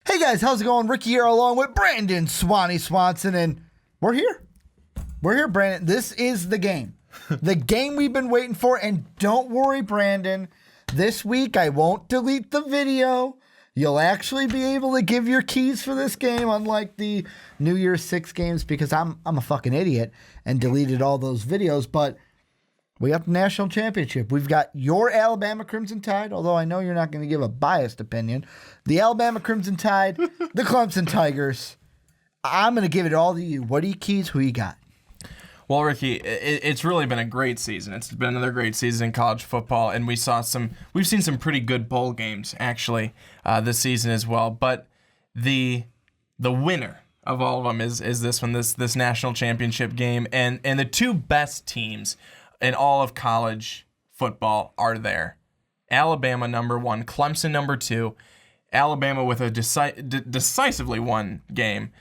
Hey guys, how's it going? Ricky here along with Brandon Swanson, and we're here. We're here, Brandon. This is the game. The game we've been waiting for, and don't worry, Brandon. This week I won't delete the video. You'll actually be able to give your keys for this game, unlike the New Year's 6 games, because I'm a fucking idiot and deleted all those videos, but we got the national championship. We've got your Alabama Crimson Tide, although I know you're not going to give a biased opinion. The Alabama Crimson Tide, the Clemson Tigers. I'm going to give it all to you. What are your keys? Who you got? Well, Ricky, it's really been a great season. It's been another great season in college football, and we've seen some pretty good bowl games actually this season as well. But the winner of all of them is this one, this national championship game, and the two best teams in all of college football are there. Alabama number 1, Clemson number 2. Alabama with a decisively won game,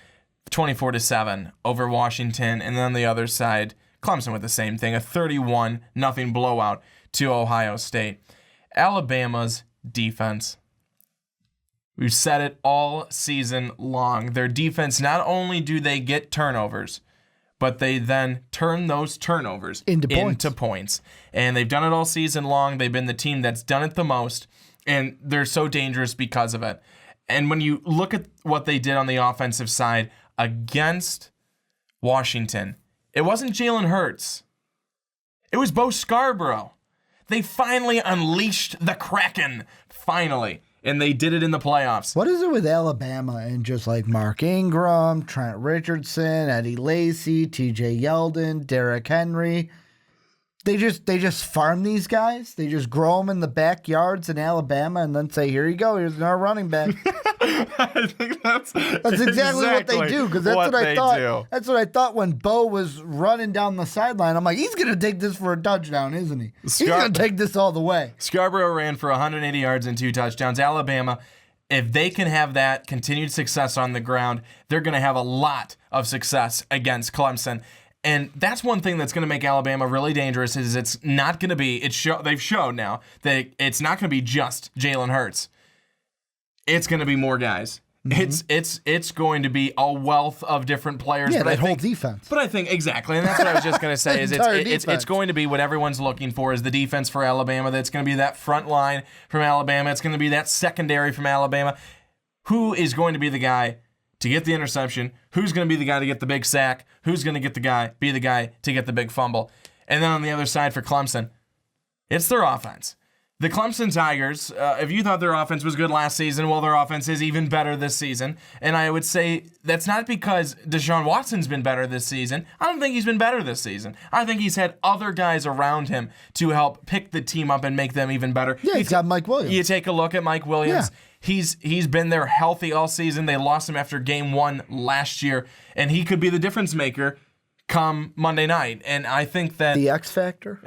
24-7 over Washington, and then on the other side, Clemson with the same thing, a 31-0 blowout to Ohio State. Alabama's defense, we've said it all season long. Their defense, not only do they get turnovers, but they then turn those turnovers into points. And they've done it all season long. They've been the team that's done it the most, and they're so dangerous because of it. And when you look at what they did on the offensive side against Washington, it wasn't Jalen Hurts. It was Bo Scarborough. They finally unleashed the Kraken, finally. And they did it in the playoffs. What is it with Alabama and just like Mark Ingram, Trent Richardson, Eddie Lacy, TJ Yeldon, Derrick Henry? They just farm these guys. They just grow them in the backyards in Alabama and then say, here you go, here's our running back. I think that's exactly what they do, because that's what I thought. That's what I thought when Bo was running down the sideline. I'm like, he's going to take this for a touchdown, isn't he? He's going to take this all the way. Scarborough ran for 180 yards and 2 touchdowns. Alabama, if they can have that continued success on the ground, they're going to have a lot of success against Clemson. And that's one thing that's going to make Alabama really dangerous is it's not going to be, they've shown now that it's not going to be just Jalen Hurts. It's going to be more guys. Mm-hmm. It's going to be a wealth of different players. Yeah, whole defense. But I think, exactly, and that's what I was just going to say, is it's going to be what everyone's looking for is the defense for Alabama. That's going to be that front line from Alabama. It's going to be that secondary from Alabama. Who is going to be the guy to get the interception? Who's going to be the guy to get the big sack? Who's going to be the guy to get the big fumble? And then on the other side for Clemson, it's their offense. The Clemson Tigers, if you thought their offense was good last season, well, their offense is even better this season. And I would say that's not because Deshaun Watson's been better this season. I don't think he's been better this season. I think he's had other guys around him to help pick the team up and make them even better. Yeah, he's got Mike Williams. You take a look at Mike Williams. Yeah. He's been there healthy all season. They lost him after game 1 last year, and he could be the difference maker come Monday night. And I think that the X factor.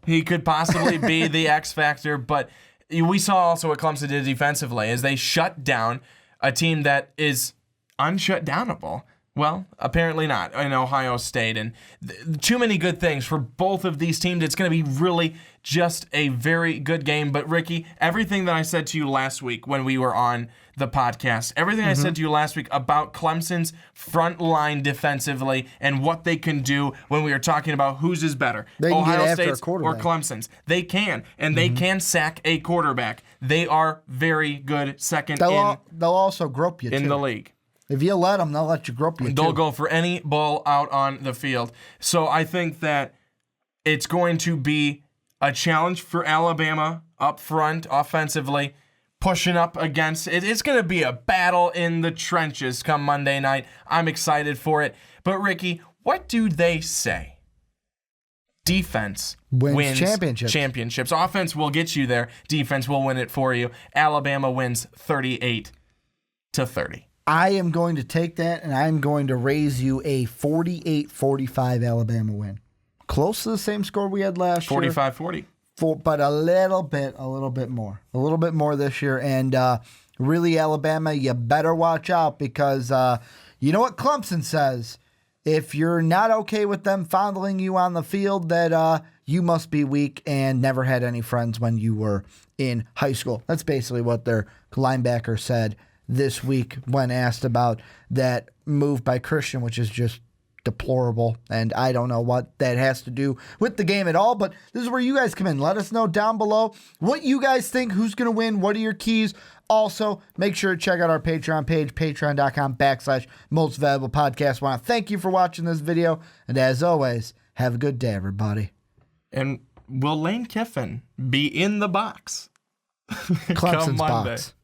He could possibly be the X factor, but we saw also what Clemson did defensively as they shut down a team that is unshutdownable. Well, apparently not in Ohio State. And too many good things for both of these teams. It's going to be really just a very good game. But, Ricky, everything that I said to you last week when we were on the podcast, everything I said to you last week about Clemson's front line defensively and what they can do when we were talking about whose is better, Ohio State's or Clemson's. They can, and they can sack a quarterback. They are very good they'll also grope you, in the league. If you let them, they'll let you grope you. They'll go for any ball out on the field. So I think that it's going to be a challenge for Alabama up front offensively, pushing up against it. It's going to be a battle in the trenches come Monday night. I'm excited for it. But, Ricky, what do they say? Defense wins championships. Offense will get you there. Defense will win it for you. Alabama wins 38-30. I am going to take that, and I'm going to raise you a 48-45 Alabama win. Close to the same score we had last year. 45-40. But a little bit more. A little bit more this year. And really, Alabama, you better watch out because you know what Clemson says? If you're not okay with them fondling you on the field, that you must be weak and never had any friends when you were in high school. That's basically what their linebacker said this week when asked about that move by Christian, which is just deplorable, and I don't know what that has to do with the game at all, but this is where you guys come in. Let us know down below what you guys think, who's going to win, what are your keys. Also, make sure to check out our Patreon page, patreon.com/most valuable podcast. I want to thank you for watching this video, and as always, have a good day, everybody. And will Lane Kiffin be in the box Clemson's come Monday? box.